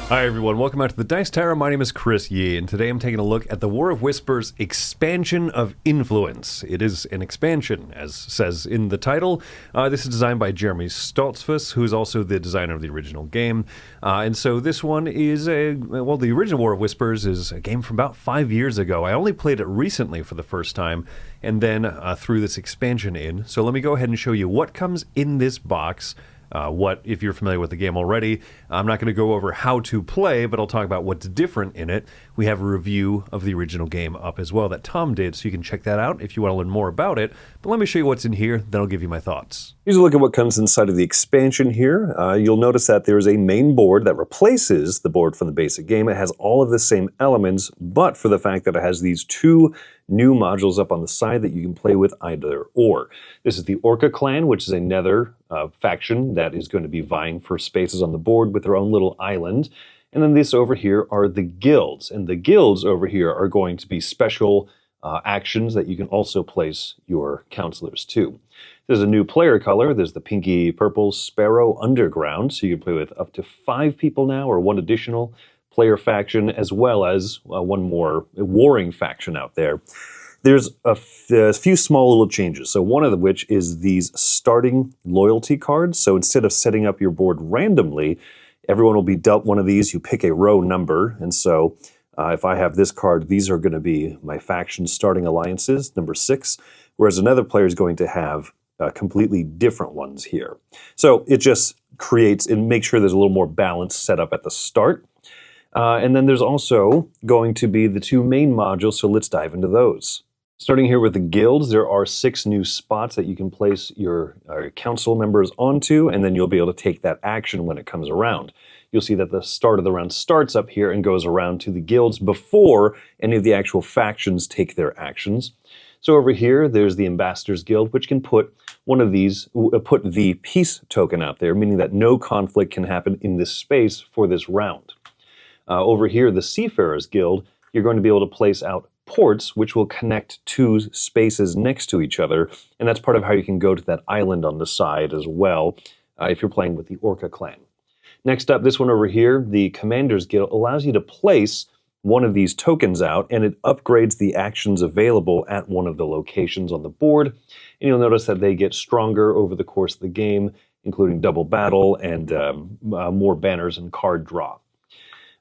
Hi everyone, welcome out to the Dice Tower. My name is Chris Yee, and today I'm taking a look at the War of Whispers Expansion of Influence. It is an expansion, as says in the title. This is designed by Jeremy Stoltzfus, who is also the designer of the original game. And so this one is the original War of Whispers is a game from about 5 years ago. I only played it recently for the first time, and then threw this expansion in. So let me go ahead and show you what comes in this box. If you're familiar with the game already, I'm not going to go over how to play, but I'll talk about what's different in it. We have a review of the original game up as well that Tom did, so you can check that out if you want to learn more about it. But let me show you what's in here, then I'll give you my thoughts. Here's a look at what comes inside of the expansion here. You'll notice that there's a main board that replaces the board from the basic game. It has all of the same elements, but for the fact that it has these two new modules up on the side that you can play with either or. This is the Orca clan, which is another faction that is going to be vying for spaces on the board with their own little island. And then this over here are the guilds. And the guilds over here are going to be special actions that you can also place your counselors to. There's a new player color. There's the pinky purple Sparrow Underground. So you can play with up to 5 people now, or one additional player faction, as well as one more warring faction out there. There's a few small little changes. So one of which is these starting loyalty cards. So instead of setting up your board randomly, everyone will be dealt one of these. You pick a row number. And so if I have this card, these are going to be my faction starting alliances, number 6. Whereas another player is going to have completely different ones here. So it just creates and makes sure there's a little more balance set up at the start. And then there's also going to be the 2 main modules, so let's dive into those. Starting here with the guilds, there are 6 new spots that you can place your council members onto, and then you'll be able to take that action when it comes around. You'll see that the start of the round starts up here and goes around to the guilds before any of the actual factions take their actions. So over here, there's the Ambassadors Guild, which can put one of these, put the peace token out there, meaning that no conflict can happen in this space for this round. Over here, the Seafarers Guild, you're going to be able to place out ports, which will connect 2 spaces next to each other, and that's part of how you can go to that island on the side as well, if you're playing with the Orca clan. Next up, this one over here, the Commanders Guild, allows you to place one of these tokens out, and it upgrades the actions available at one of the locations on the board, and you'll notice that they get stronger over the course of the game, including double battle and more banners and card draw.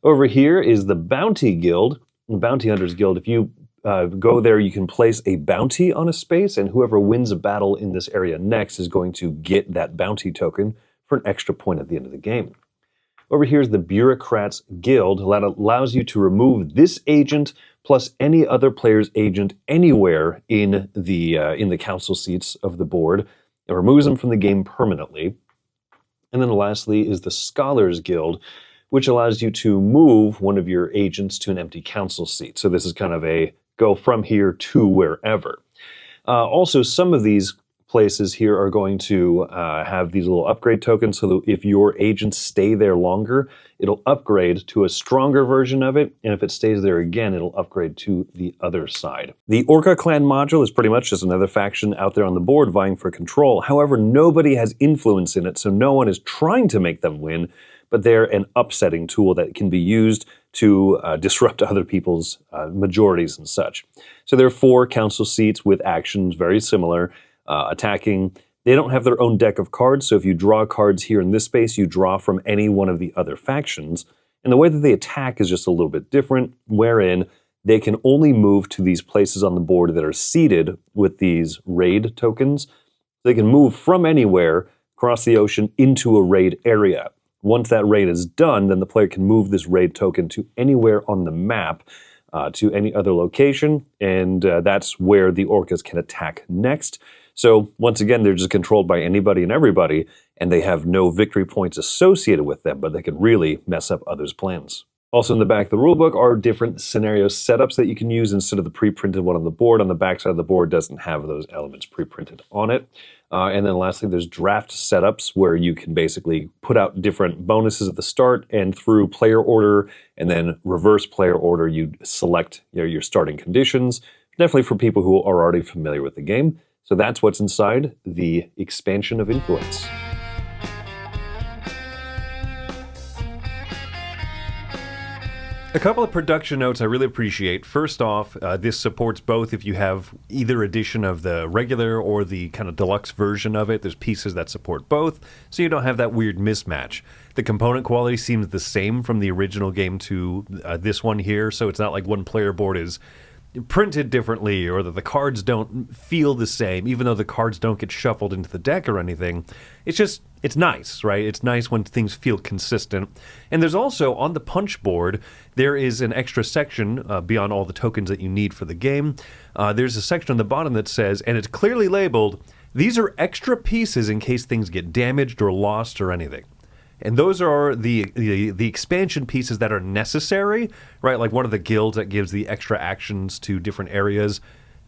Over here is the Bounty Guild, the Bounty Hunters Guild. If you go there, you can place a bounty on a space, and whoever wins a battle in this area next is going to get that bounty token for an extra point at the end of the game. Over here is the Bureaucrats Guild, that allows you to remove this agent plus any other player's agent anywhere in the council seats of the board. It removes them from the game permanently. And then lastly is the Scholars Guild, which allows you to move one of your agents to an empty council seat. So this is kind of a go from here to wherever. Also, some of these places here are going to have these little upgrade tokens, so that if your agents stay there longer, it'll upgrade to a stronger version of it, and if it stays there again, it'll upgrade to the other side. The Orca clan module is pretty much just another faction out there on the board vying for control. However, nobody has influence in it, so no one is trying to make them win, but they're an upsetting tool that can be used to disrupt other people's majorities and such. So there are 4 council seats with actions very similar. Attacking. They don't have their own deck of cards, so if you draw cards here in this space, you draw from any one of the other factions. And the way that they attack is just a little bit different, wherein they can only move to these places on the board that are seeded with these raid tokens. They can move from anywhere across the ocean into a raid area. Once that raid is done, then the player can move this raid token to anywhere on the map, to any other location, and that's where the orcas can attack next. So once again, they're just controlled by anybody and everybody, and they have no victory points associated with them, but they can really mess up others' plans. Also in the back of the rulebook are different scenario setups that you can use instead of the pre-printed one on the board. On the back side of the board doesn't have those elements pre-printed on it. And then lastly, there's draft setups where you can basically put out different bonuses at the start, and through player order and then reverse player order, you select your starting conditions, definitely for people who are already familiar with the game. So that's what's inside the Expansion of Influence. A couple of production notes I really appreciate. First off, this supports both if you have either edition of the regular or the kind of deluxe version of it. There's pieces that support both, so you don't have that weird mismatch. The component quality seems the same from the original game to this one here, so it's not like one player board is printed differently or that the cards don't feel the same, even though the cards don't get shuffled into the deck or anything. It's nice, right? It's nice when things feel consistent. And there's also, on the punch board, there is an extra section beyond all the tokens that you need for the game. There's a section on the bottom that says, and it's clearly labeled, these are extra pieces in case things get damaged or lost or anything. And those are the expansion pieces that are necessary, right? Like one of the guilds that gives the extra actions to different areas.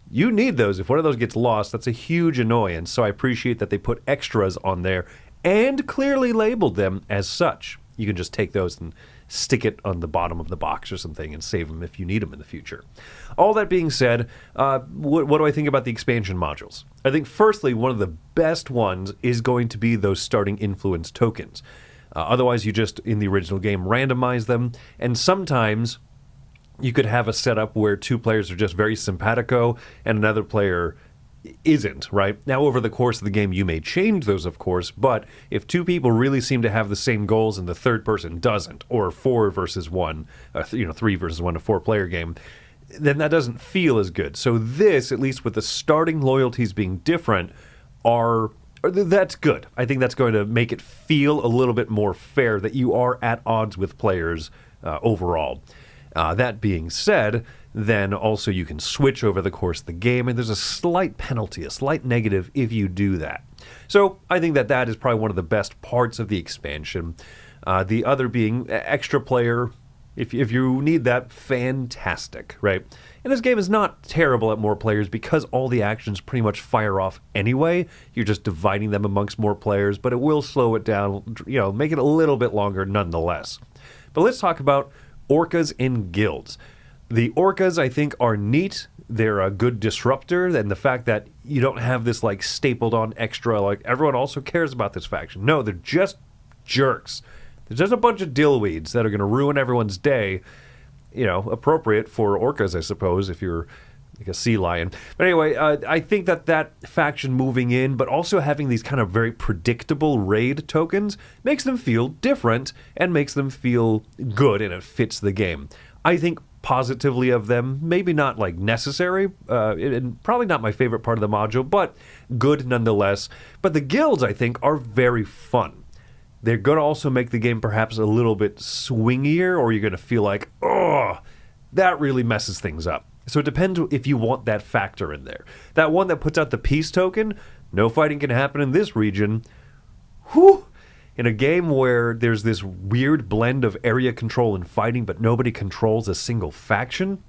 You need those. If one of those gets lost, that's a huge annoyance. So I appreciate that they put extras on there and clearly labeled them as such. You can just take those and stick it on the bottom of the box or something and save them if you need them in the future. All that being said, what do I think about the expansion modules? I think firstly, one of the best ones is going to be those starting influence tokens. Otherwise, you just, in the original game, randomize them. And sometimes you could have a setup where two players are just very simpatico and another player isn't, right? Now, over the course of the game, you may change those, of course, but if two people really seem to have the same goals and the third person doesn't, or 4 versus 1, 3 versus 1, a 4-player game, then that doesn't feel as good. So this, at least with the starting loyalties being different, that's good. I think that's going to make it feel a little bit more fair that you are at odds with players overall. That being said, then also you can switch over the course of the game, and there's a slight penalty, a slight negative if you do that. So I think that is probably one of the best parts of the expansion. The other being extra player. If you need that, fantastic, right? And this game is not terrible at more players because all the actions pretty much fire off anyway. You're just dividing them amongst more players, but it will slow it down, make it a little bit longer nonetheless. But let's talk about orcas and guilds. The orcas, I think, are neat. They're a good disruptor, and the fact that you don't have this like stapled on extra, like everyone also cares about this faction. No, they're just jerks. There's just a bunch of dillweeds that are going to ruin everyone's day. Appropriate for orcas, I suppose, if you're like a sea lion. But anyway, I think that faction moving in, but also having these kind of very predictable raid tokens, makes them feel different and makes them feel good, and it fits the game. I think positively of them, maybe not like necessary, and probably not my favorite part of the module, but good nonetheless. But the guilds, I think, are very fun. They're going to also make the game perhaps a little bit swingier, or you're going to feel like, oh, that really messes things up. So it depends if you want that factor in there. That one that puts out the peace token, no fighting can happen in this region. Whew! In a game where there's this weird blend of area control and fighting, but nobody controls a single faction,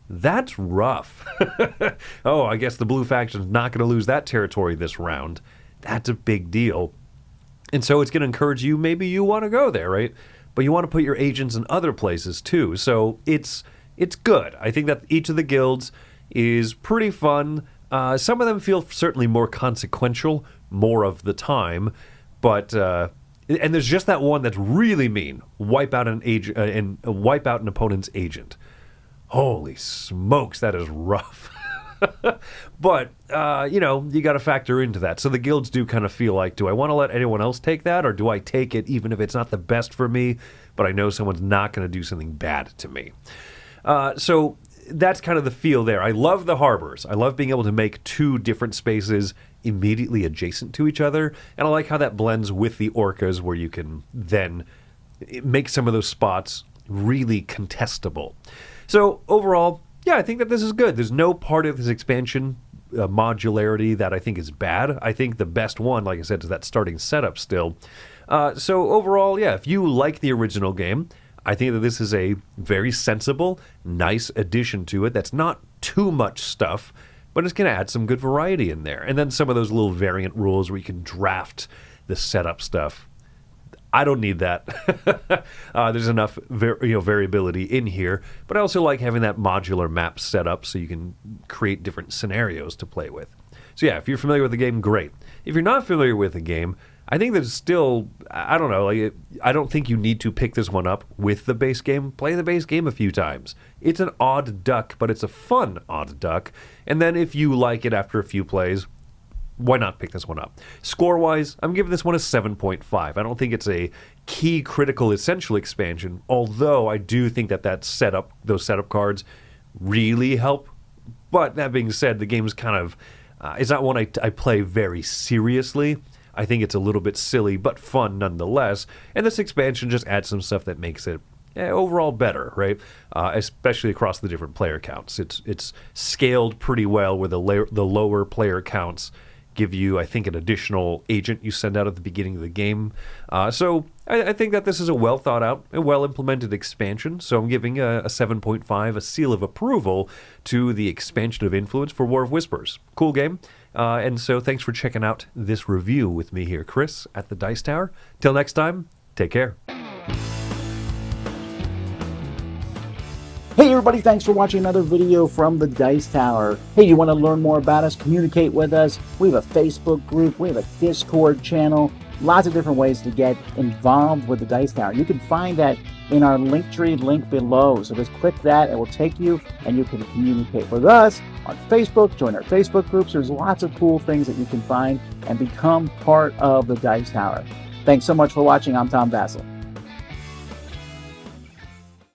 that's rough. Oh, I guess the blue faction's not going to lose that territory this round. That's a big deal. And so it's going to encourage you, maybe you want to go there, right? But you want to put your agents in other places too. So it's good. I think that each of the guilds is pretty fun. Some of them feel certainly more consequential more of the time. But and there's just that one that's really mean. Wipe out an agent and wipe out an opponent's agent. Holy smokes, that is rough. But, you got to factor into that. So the guilds do kind of feel like, do I want to let anyone else take that? Or do I take it even if it's not the best for me, but I know someone's not going to do something bad to me? So that's kind of the feel there. I love the harbors. I love being able to make two different spaces immediately adjacent to each other. And I like how that blends with the orcas, where you can then make some of those spots really contestable. So overall, yeah, I think that this is good. There's no part of this expansion modularity that I think is bad. I think the best one, like I said, is that starting setup still. So overall, yeah, if you like the original game, I think that this is a very sensible, nice addition to it that's not too much stuff, but it's going to add some good variety in there. And then some of those little variant rules where you can draft the setup stuff. I don't need that. There's enough variability in here, but I also like having that modular map set up so you can create different scenarios to play with. So yeah, if you're familiar with the game, great. If you're not familiar with the game, I think there's still, I don't know, like I don't think you need to pick this one up with the base game. Play the base game a few times. It's an odd duck, but it's a fun odd duck. And then if you like it after a few plays, why not pick this one up? Score-wise, I'm giving this one a 7.5. I don't think it's a key, critical, essential expansion, although I do think that those setup cards really help. But that being said, the game's kind of, it's not one I play very seriously. I think it's a little bit silly, but fun nonetheless. And this expansion just adds some stuff that makes it overall better, right? Especially across the different player counts. It's scaled pretty well where the lower player counts give you, I think, an additional agent you send out at the beginning of the game. So I think that this is a well thought out and well implemented expansion. So I'm giving a 7.5, a seal of approval to the expansion of influence for War of Whispers. Cool game. And so thanks for checking out this review with me here, Chris, at the Dice Tower. Till next time, take care. Hey everybody, thanks for watching another video from the Dice Tower. Hey, you want to learn more about us, communicate with us? We have a Facebook group, we have a Discord channel, lots of different ways to get involved with the Dice Tower. You can find that in our Linktree link below. So just click that, it will take you and you can communicate with us on Facebook, join our Facebook groups. There's lots of cool things that you can find and become part of the Dice Tower. Thanks so much for watching. I'm Tom Vassell.